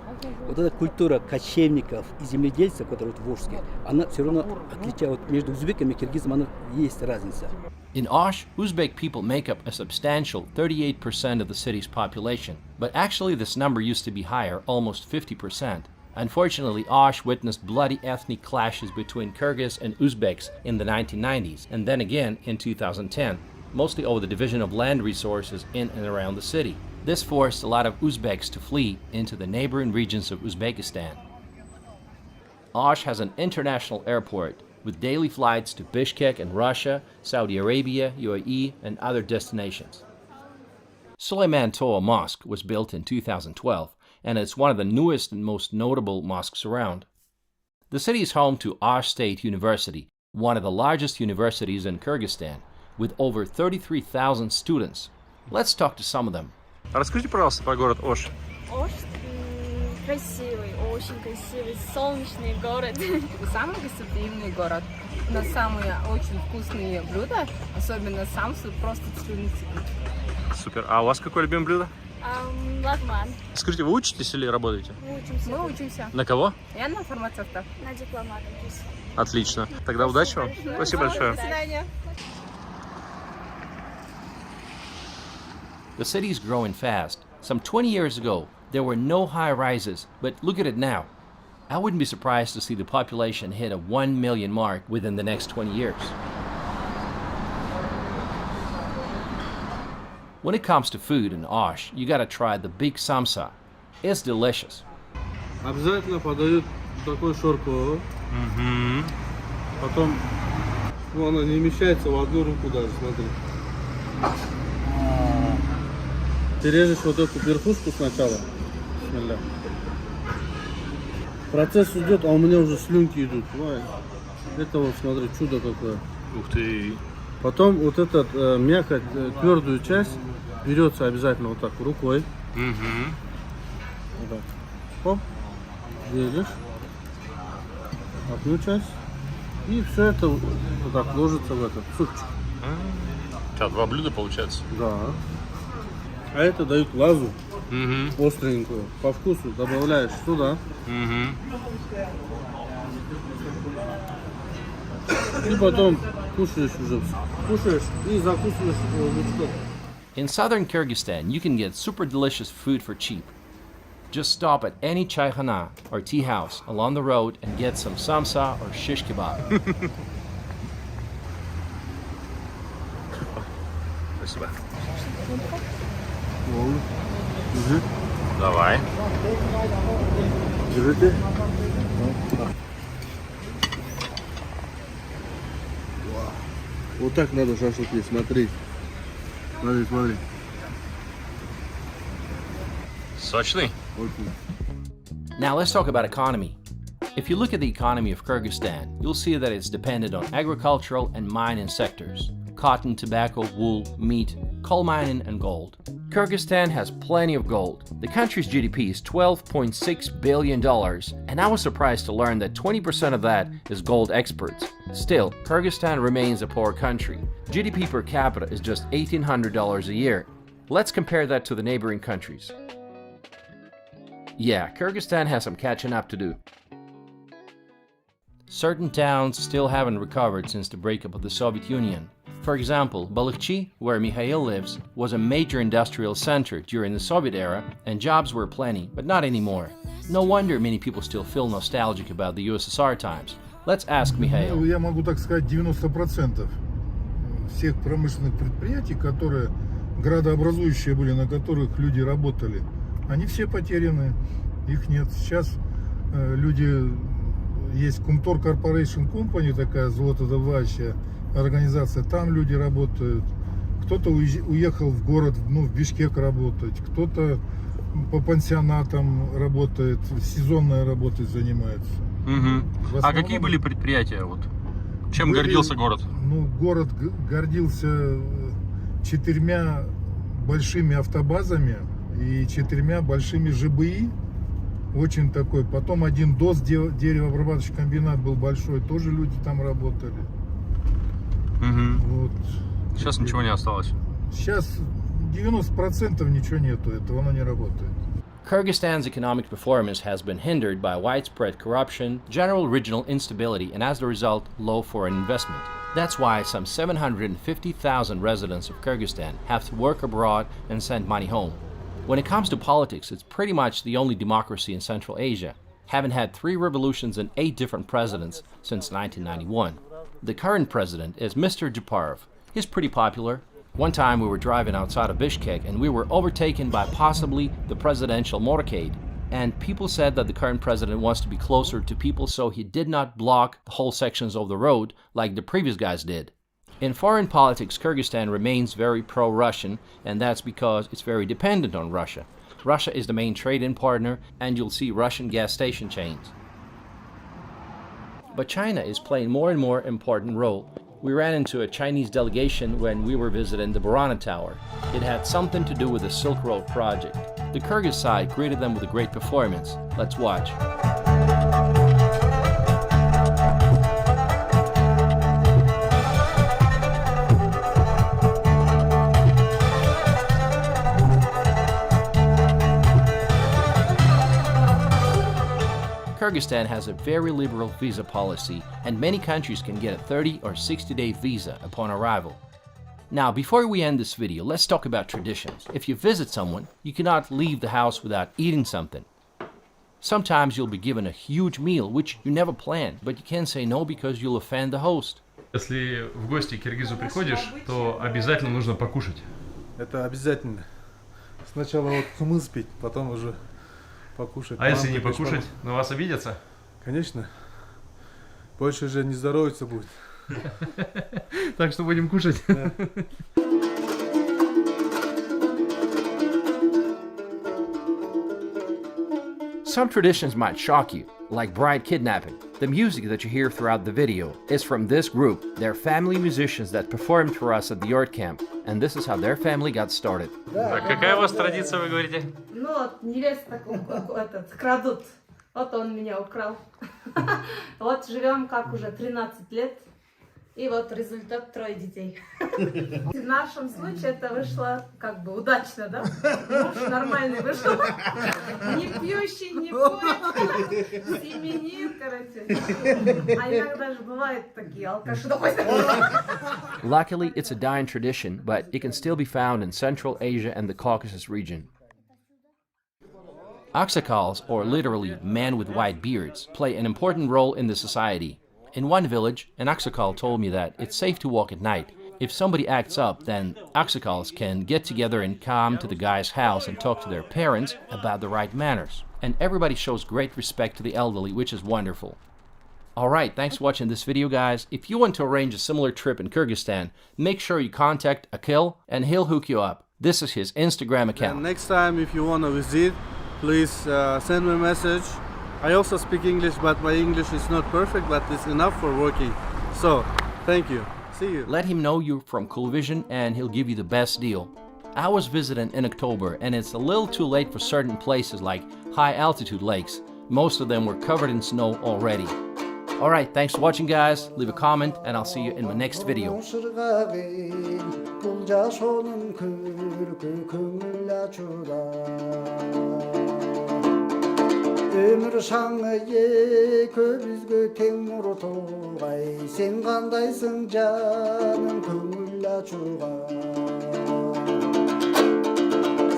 вот эта культура кочевников и земледельцев, которые вот в Ошске, она все равно отличает, вот между узбеками и киргизом, она есть разница. In Osh, Uzbek people make up a substantial 38% of the city's population, but actually this number used to be higher, almost 50%. Unfortunately, Osh witnessed bloody ethnic clashes between Kyrgyz and Uzbeks in the 1990s, and then again in 2010, mostly over the division of land resources in and around the city. This forced a lot of Uzbeks to flee into the neighboring regions of Uzbekistan. Osh has an international airport with daily flights to Bishkek and Russia, Saudi Arabia, UAE, and other destinations. Suleiman Toa Mosque was built in 2012, and it's one of the newest and most notable mosques around. The city is home to Osh State University, one of the largest universities in Kyrgyzstan, with over 33,000 students. Let's talk to some of them. Расскажите, пожалуйста, про город Ош. Ош красивый, очень красивый, солнечный город. Самый гостеприимный город. На самые очень вкусные блюда, особенно самсу, просто слюни текут. Супер. А у вас какое любимое блюдо? Лагман. Скажите, вы учитесь или работаете? Мы учимся. На кого? Я на фармацевта. На дипломата. Отлично. Тогда удачи вам. Спасибо большое. До свидания. The city is growing fast. Some 20 years ago, there were no high-rises, but look at it now. I wouldn't be surprised to see the population hit a 1 million mark within the next 20 years. When it comes to food in Osh, you gotta try the big samsa. It's delicious. Обязательно подают такой шорко. Потом, ну, она не вмещается в одну руку даже, смотри. Ты режешь вот эту верхушку сначала. Бисмилля. Процесс идет, а у меня уже слюнки идут. Ой. Это вот, смотри, чудо какое. Ух ты. Потом вот этот мякоть, твердую часть берется обязательно вот так рукой. Вот так. Оп. Делишь. Одну часть. И все это вот так ложится в этот супчик. Сейчас два блюда получается. Да. А это дают лазу остренькую. По вкусу добавляешь сюда. И потом кушаешь уже. Кушаешь и закусываешь лучком. In southern Kyrgyzstan, you can get super delicious food for cheap. Just stop at any chaykhana or tea house along the road and get some samsa or shish kebab. Давай. Держите. Вот так надо шашлыки, смотри. Смотри. Сочный? Now let's talk about economy. If you look at the economy of Kyrgyzstan, you'll see that it's dependent on agricultural and mining sectors: cotton, tobacco, wool, meat, coal mining, and gold. Kyrgyzstan has plenty of gold. The country's GDP is $12.6 billion, and I was surprised to learn that 20% of that is gold exports. Still, Kyrgyzstan remains a poor country. GDP per capita is just $1,800 a year. Let's compare that to the neighboring countries. Yeah, Kyrgyzstan has some catching up to do. Certain towns still haven't recovered since the breakup of the Soviet Union. For example, Balıkçı, where Mikhail lives, was a major industrial center during the Soviet era, and jobs were plenty, but not anymore. No wonder many people still feel nostalgic about the USSR times. Let's ask Mikhail. Я могу так сказать, 90% всех промышленных предприятий, которые градообразующие были, на которых люди работали, они все потеряны, их нет. Сейчас люди, есть Kumtor Corporation Company, такая золотодобывающая организация, там люди работают. Кто-то уехал в город, в Бишкек работать, кто-то по пансионатам работает, сезонной работой занимается. Угу. А какие были предприятия? Чем гордился город? Город гордился 4 большими автобазами и 4 большими ЖБИ. Очень такой. Потом один ДОС, деревообрабатывающий комбинат был большой, тоже люди там работали. Угу. Сейчас ничего не осталось. Сейчас 90% ничего нету, этого оно не работает. Kyrgyzstan's economic performance has been hindered by widespread corruption, general regional instability, and as a result, low foreign investment. That's why some 750,000 residents of Kyrgyzstan have to work abroad and send money home. When it comes to politics, it's pretty much the only democracy in Central Asia, having had 3 revolutions and 8 different presidents since 1991. The current president is Mr. Japarov. He's pretty popular. One time we were driving outside of Bishkek and we were overtaken by possibly the presidential motorcade. And people said that the current president wants to be closer to people, so he did not block whole sections of the road like the previous guys did. In foreign politics, Kyrgyzstan remains very pro-Russian, and that's because it's very dependent on Russia. Russia is the main trading partner, and you'll see Russian gas station chains. But China is playing more and more important role. We ran into a Chinese delegation when we were visiting the Barana Tower. It had something to do with the Silk Road project. The Kyrgyz side greeted them with a great performance. Let's watch. Kyrgyzstan has a very liberal visa policy, and many countries can get a 30 or 60-day visa upon arrival. Now, before we end this video, let's talk about traditions. If you visit someone, you cannot leave the house without eating something. Sometimes you'll be given a huge meal, which you never planned, but you can't say no because you'll offend the host. Если в гости к киргизу приходишь, то обязательно нужно покушать. Это обязательно. Сначала хумыс пить, потом уже покушать. А если не покушать, на вас обидятся? Конечно. Больше же не здоровиться будет. Так что будем кушать. Some traditions might shock you, like bride kidnapping. The music that you hear throughout the video is from this group. They're family musicians that performed for us at the yurt camp, and this is how their family got started. Так, какая у вас традиция, вы говорите? Невеста крадут. Вот он меня украл. Вот живем как уже 13 лет. И вот результат 3 детей. В нашем случае это вышло как бы удачно, да? Муж нормальный вышел. Не пьющий, не курит, семенит, короче. А иногда же бывают такие алкаши. Luckily, it's a dying tradition, but it can still be found in Central Asia and the Caucasus region. Aksakals, or literally men with white beards, play an important role in the society. In one village, an Aksakal told me that it's safe to walk at night, If somebody acts up, then aksakals can get together and come to the guy's house and talk to their parents about the right manners. And everybody shows great respect to the elderly, which is wonderful. Alright, thanks for watching this video, guys. If you want to arrange a similar trip in Kyrgyzstan, make sure you contact Akil and he'll hook you up. This is his Instagram account. And next time, if you want to visit, please send me a message. I also speak English, but my English is not perfect, but it's enough for working. So, thank you. See you. Let him know you're from Cool Vision and he'll give you the best deal. I was visiting in October and it's a little too late for certain places like high altitude lakes. Most of them were covered in snow already. Alright, thanks for watching, guys. Leave a comment and I'll see you in my next video. Ömür şanıye köbüzgü temur toğay sen kandaysın canım köngül açuğa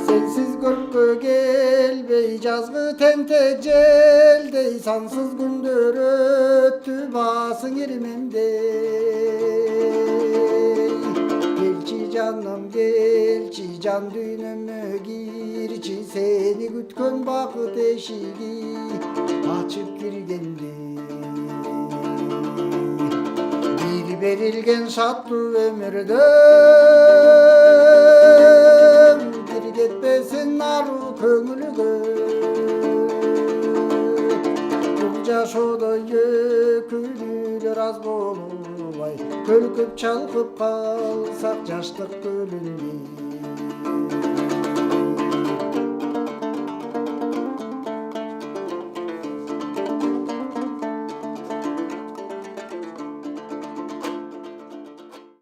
sensiz görkü gelbey жазgı tente jeldey sansız gündür öttü basın erimemdey gelçi canım gelçi can düğünüme girçi seni gütkön bakıt eşiği açıp girgende bir verilgen şatlı ömürden bir gitmesin naru köngülüge bu jaşoda yökülür az bolubay kölküp çalkıp kalsak jaşlık gölünde